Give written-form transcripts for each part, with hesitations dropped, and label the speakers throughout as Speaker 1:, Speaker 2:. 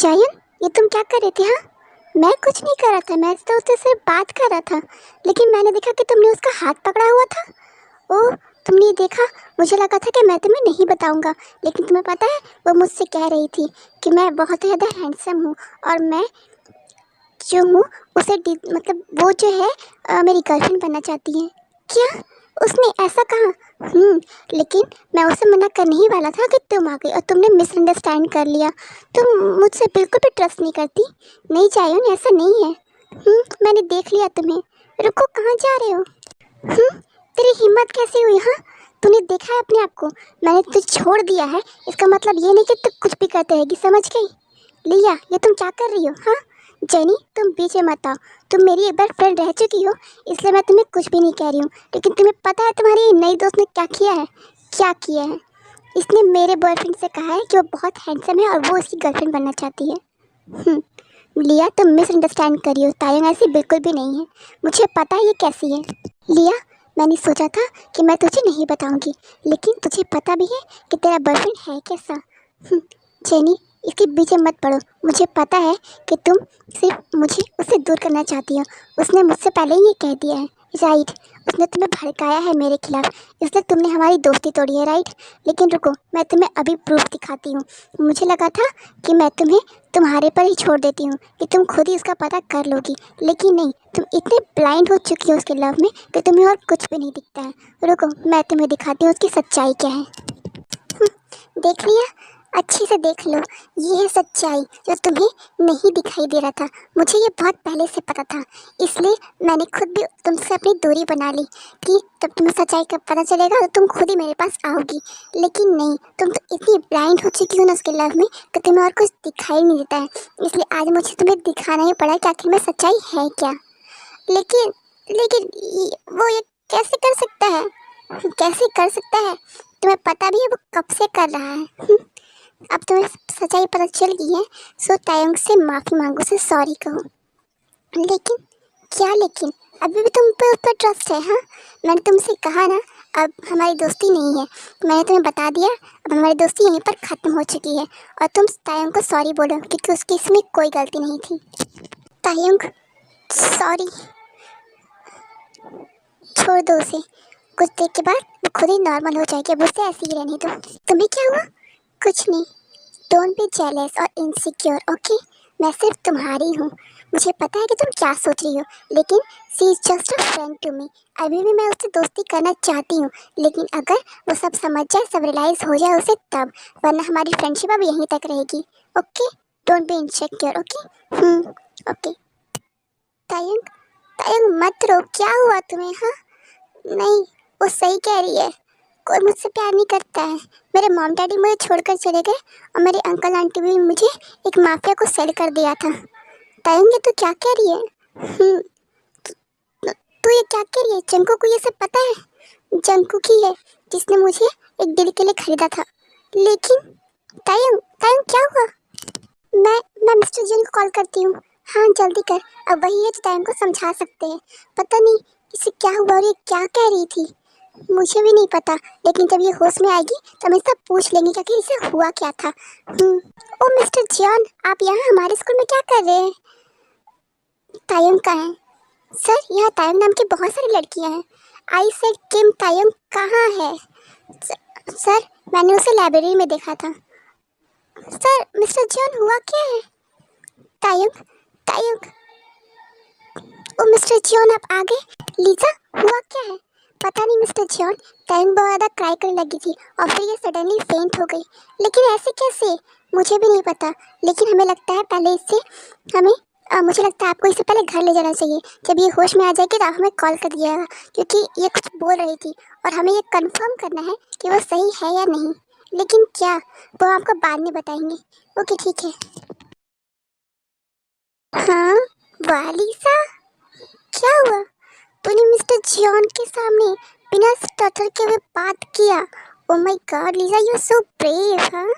Speaker 1: जायन, ये तुम क्या कर रहे थे? हाँ, मैं कुछ नहीं कर रहा था, मैं तो उससे सिर्फ बात कर रहा था, लेकिन मैंने देखा कि तुमने उसका हाथ पकड़ा हुआ था। ओह, तुमने देखा? मुझे लगा था कि मैं तुम्हें नहीं बताऊंगा, लेकिन तुम्हें पता है वो मुझसे कह रही थी कि मैं बहुत ही ज़्यादा हैंडसम हूँ और मैं जो हूँ उसे मतलब वो जो है मेरी गर्लफ्रेंड बनना चाहती है। क्या? उसने ऐसा कहा? लेकिन मैं उसे मना करने ही वाला था कि तुम आ गई और तुमने मिसअंडरस्टैंड कर लिया। तुम मुझसे बिल्कुल भी ट्रस्ट नहीं करती। नहीं जायून, ऐसा नहीं है। मैंने देख लिया तुम्हें। रुको, कहाँ जा रहे हो? तेरी हिम्मत कैसे हुई? हाँ, तूने देखा है अपने आप को? मैंने तुझे छोड़ दिया है, इसका मतलब ये नहीं कि तू कुछ भी करते रहेगी, समझ गई? लिया, ये तुम क्या कर रही हो? हाँ जेनी, तुम पीछे मत आओ। तुम मेरी एक बार फ्रेंड रह चुकी हो, इसलिए मैं तुम्हें कुछ भी नहीं कह रही हूँ, लेकिन तुम्हें पता है तुम्हारी नई दोस्त ने क्या किया है? क्या किया है? इसने मेरे बॉयफ्रेंड से कहा है कि वो बहुत हैंडसम है और वो उसकी गर्लफ्रेंड बनना चाहती है। लिया, तुम मिसअंडरस्टैंड कर रही हो। तायंग ऐसी बिल्कुल भी नहीं है, मुझे पता है ये कैसी है। लिया, मैंने सोचा था कि मैं तुझे नहीं बताऊंगी, लेकिन तुझे पता भी है कि तेरा बॉयफ्रेंड है कैसा। जेनी, इसके पीछे मत पड़ो। मुझे पता है कि तुम सिर्फ मुझे उससे दूर करना चाहती हो। उसने मुझसे पहले ही ये कह दिया है, राइट? उसने तुम्हें भड़काया है मेरे खिलाफ, इसलिए तुमने हमारी दोस्ती तोड़ी है, राइट? लेकिन रुको, मैं तुम्हें अभी प्रूफ दिखाती हूँ। मुझे लगा था कि मैं तुम्हें तुम्हारे पर ही छोड़ देती हूँ, कि तुम खुद ही इसका पता कर लोगी, लेकिन नहीं, तुम इतने ब्लाइंड हो चुकी हो उसके लव में कि तुम्हें और कुछ भी नहीं दिखता है। रुको, मैं तुम्हें दिखाती हूँ उसकी सच्चाई क्या है। देख लिया? अच्छे से देख लो, ये है सच्चाई जो तुम्हें नहीं दिखाई दे रहा था। मुझे ये बहुत पहले से पता था, इसलिए मैंने खुद भी तुमसे अपनी दूरी बना ली कि तब तुम्हें सच्चाई का पता चलेगा तो तुम खुद ही मेरे पास आओगी। लेकिन नहीं, तुम तो इतनी ब्लाइंड हो चुकी हो ना उसके लव में कि तुम्हें और कुछ दिखाई नहीं देता है, इसलिए आज मुझे तुम्हें दिखाना ही पड़ा कि आखिर में सच्चाई है क्या। लेकिन लेकिन वो ये कैसे कर सकता है? कैसे कर सकता है? तुम्हें पता भी है वो कब से कर रहा है। अब तुम्हें सच्चाई पता चल गई है, सो तायंग से माफ़ी मांगो, से सॉरी कहो। लेकिन क्या लेकिन? अभी भी तुम पे उस पर ट्रस्ट है? हाँ, मैंने तुमसे कहा ना, अब हमारी दोस्ती नहीं है, मैंने तुम्हें बता दिया। अब हमारी दोस्ती यहीं पर ख़त्म हो चुकी है और तुम तायंग को सॉरी बोलो, क्योंकि उसकी इसमें कोई गलती नहीं थी। तायंग, सॉरी, छोड़ दो उसे। कुछ देर के बाद वो खुद ही नॉर्मल हो जाएगी, अब उसे ऐसे ही रहने दो। तुम्हें क्या हुआ? कुछ नहीं। डोंट बी जेलस और इनसिक्योर, ओके? मैं सिर्फ तुम्हारी हूँ। मुझे पता है कि तुम क्या सोच रही हो, लेकिन she is just a friend to me. अभी भी मैं उससे दोस्ती करना चाहती हूँ, लेकिन अगर वो सब समझ जाए, सब रियलाइज़ हो जाए उसे तब, वरना हमारी फ्रेंडशिप अब यहीं तक रहेगी, okay? Don't be insecure, okay? Okay. Tayang, Tayang मत रो, क्या हुआ तुम्हें? हाँ, नहीं, वो सही कह रही है, कोई मुझसे प्यार नहीं करता है। मेरे मॉम डैडी मुझे छोड़कर चले गए और मेरे अंकल आंटी भी मुझे एक माफिया को सेल कर दिया था। तायंग, तू क्या कह रही है? तू ये क्या कह रही है? जंकू को ये सब पता है? जंकू की है जिसने मुझे एक दिल के लिए खरीदा था। लेकिन तायंग, तायंग क्या हुआ? मैं मिस्टर जिन को कॉल करती हूँ। हाँ, जल्दी कर, अब वही है जो तायंग को समझा सकते हैं। पता नहीं इसे क्या हुआ और ये क्या कह रही थी, मुझे भी नहीं पता, लेकिन जब ये होश में आएगी तो हम इससे पूछ लेंगे कि आखिर इसे हुआ क्या था। ओ मिस्टर जॉन, आप यहाँ हमारे स्कूल में क्या कर रहे हैं? तायंग कहाँ है? सर, यहाँ तायंग नाम की बहुत सारी लड़कियाँ हैं। आई सेड किम, तायंग कहाँ है? सर, मैंने उसे लाइब्रेरी में देखा था। सर, मिस्टर जॉन हुआ क्या है? तायंग, तायंग, ओ मिस्टर जॉन आप आ गए। लीजा, हुआ क्या है? पता नहीं मिस्टर जॉन, तायंग बहुत ज़्यादा क्राई करने लगी थी और फिर ये सडनली फेंट हो गई। लेकिन ऐसे कैसे? मुझे भी नहीं पता, लेकिन हमें लगता है पहले इससे हमें मुझे लगता है आपको इससे पहले घर ले जाना चाहिए। जब ये होश में आ जाएगी तो आप हमें कॉल कर दिएगा, क्योंकि ये कुछ बोल रही थी और हमें ये कंफर्म करना है कि वो सही है या नहीं। लेकिन क्या, वो आपको बाद में बताएंगे। ओके, ठीक है। हाँ, वाह लीसा, क्या हुआ? तूने मिस्टर जॉन के सामने बिना स्टटर के हुए बात किया? Oh my God Lisa, you are so brave. हाँ,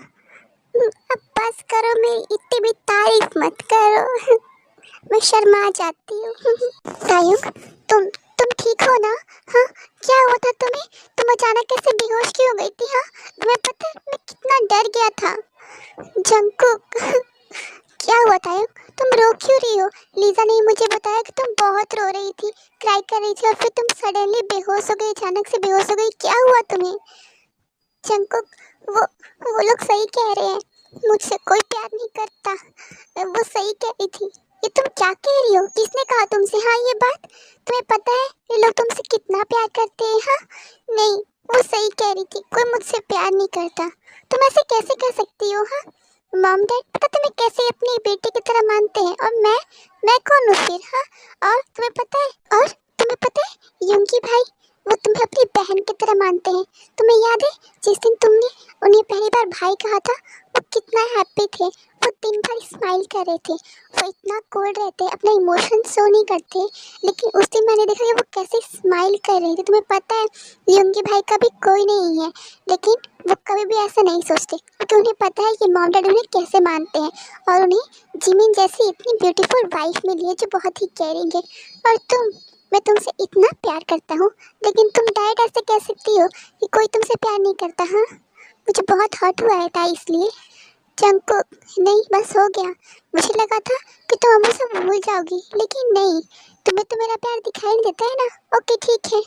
Speaker 1: अब बस करो, मेरी इतनी भी तारीफ मत करो। मैं शर्मा जाती हूँ। तायुक, तुम ठीक हो ना? हाँ, क्या हुआ था तुम्हें? तुम अचानक कैसे बेहोश क्यों हो गई थी? हाँ, तुम्हें पता है मैं कितना डर गया था। जंकुक, रो क्यों रही हो? लीजा ने मुझे बताया कि तुम बहुत रो रही थी, क्राई कर रही थी और फिर तुम सडनली बेहोश हो गई, अचानक से बेहोश हो गई। क्या हुआ तुम्हें? जंकुक, वो लोग सही कह रहे हैं, मुझसे कोई प्यार नहीं करता। वो सही कह रही थी। ये तुम क्या कह रही हो? किसने कहा तुमसे हाँ ये बात? तुम्हें पता है ये लोग तुमसे कितना प्यार करते हैं? हाँ नहीं, वो सही कह रही थी, कोई मुझसे प्यार नहीं करता। तुम ऐसे कैसे कह सकती हो? हाँ मॉम डैड पता तुम्हें कैसे अपनी बेटे की तरह मानते हैं, और मैं कौन हूँ फिर? हाँ और तुम्हें पता है, यंकी भाई वो तुम्हें अपनी बहन की तरह मानते हैं। तुम्हें याद है जिस दिन तुमने उन्हें पहली बार भाई कहा था, वो कितना हैप्पी थे, वो दिन भर स्माइल कर रहे थे, वो इतना कोल्ड रहते, अपने इमोशन शो नहीं करते, लेकिन उस दिन मैंने देखा कि वो कैसे स्माइल कर रहे थे। तुम्हें पता है यंकी भाई का भी कोई नहीं है, लेकिन वो कभी भी ऐसा नहीं सोचते, क्योंकि उन्हें पता है कि मॉम डैड उन्हें कैसे मानते हैं, और उन्हें जिमिन जैसी इतनी ब्यूटीफुल वाइफ मिली है जो बहुत ही केयरिंग है। और मैं तुमसे इतना प्यार करता हूँ, लेकिन तुम डायरेक्ट ऐसे कह सकती हो कि कोई तुमसे प्यार नहीं करता? हाँ मुझे बहुत हर्ट हुआ था इसलिए। जंकुक नहीं, बस हो गया। मुझे लगा था कि तुम मुझसे भूल जाओगी, लेकिन नहीं, तुम्हें तो मेरा प्यार दिखाई नहीं देता है ना? ओके ठीक है।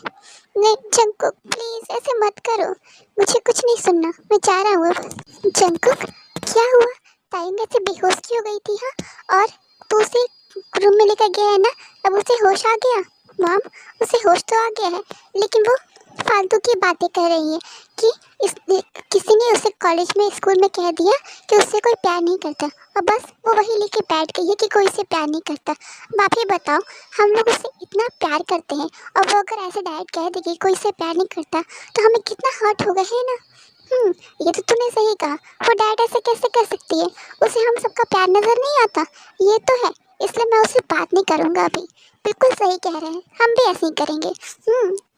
Speaker 1: नहीं जंकुक प्लीज़ ऐसे मत करो, मुझे कुछ नहीं सुनना, मैं जा रहा हूँ अब। जंकुक क्या हुआ? तायंग ऐसे बेहोश की हो गई थी? हाँ और तू उसे रूम में लेकर गया है ना, अब उसे होश आ गया? मॉम उसे होश तो आ गया है, लेकिन वो फालतू की बातें कर रही है कि इस किसी ने उसे कॉलेज में स्कूल में कह दिया कि उससे कोई प्यार नहीं करता, और बस वो वही लेके बैठ गई है कि कोई से प्यार नहीं करता। आप ही बताओ, हम लोग उससे इतना प्यार करते हैं और वो अगर ऐसे डायरेक्ट कह देगी कोई से प्यार नहीं करता, तो हमें कितना हर्ट होगा, है ना? ये तो तूने सही कहा, वो डैड ऐसे कैसे कर सकती है? उसे हम सबका प्यार नजर नहीं आता, ये तो है, इसलिए मैं उससे बात नहीं करूँगा अभी। बिल्कुल सही कह रहे हैं, हम भी ऐसे ही करेंगे।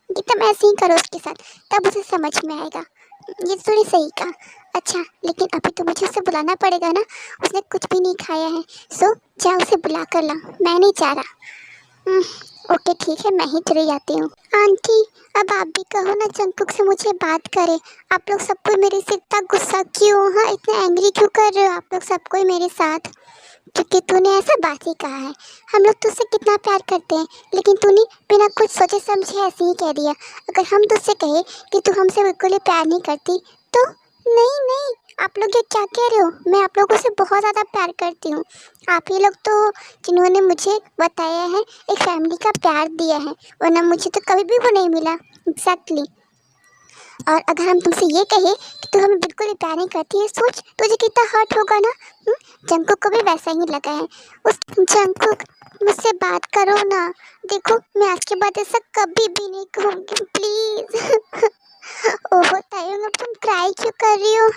Speaker 1: एकदम ऐसे ही करो उसके साथ, तब उसे समझ में आएगा। ये तो तूने सही कहा। अच्छा लेकिन अभी तो मुझे उसे बुलाना पड़ेगा ना, उसने कुछ भी नहीं खाया है, सो जा उसे बुला कर ला, मैं नहीं चाह रहा। ओके ठीक है, मैं ही चली जाती हूँ। आंटी अब आप भी कहो ना जंकुक से मुझे बात करे। आप लोग सबको मेरे से इतना गुस्सा क्यों? हाँ इतना एंग्री क्यों कर रहे हो आप लोग सबको मेरे साथ? क्योंकि तूने ऐसा बात ही कहा है। हम लोग तुझसे कितना प्यार करते हैं, लेकिन तूने बिना कुछ सोचे समझे ऐसे ही कह दिया। अगर हम तुझसे कहे कि तू हमसे बिल्कुल ही प्यार नहीं करती तो? नहीं नहीं, आप लोग ये क्या कह रहे हो? मैं आप लोगों से बहुत ज़्यादा प्यार करती हूँ। आप ही लोग तो जिन्होंने मुझे बताया है एक फैमिली का प्यार दिया है, वरना मुझे तो कभी भी वो नहीं मिला। एग्जैक्टली। और अगर हम तुमसे ये कहे कि तू हमें बिल्कुल ही प्यार नहीं करती है, सोच तुझे कितना हर्ट होगा ना। जंकुक को भी वैसा ही लगा है। उस जंकुक मुझसे बात करो ना, देखो मैं आज के बाद ऐसा कभी भी नहीं कहूँगी प्लीज़। ओहो तायंग अब तुम क्राई क्यों कर रही हो?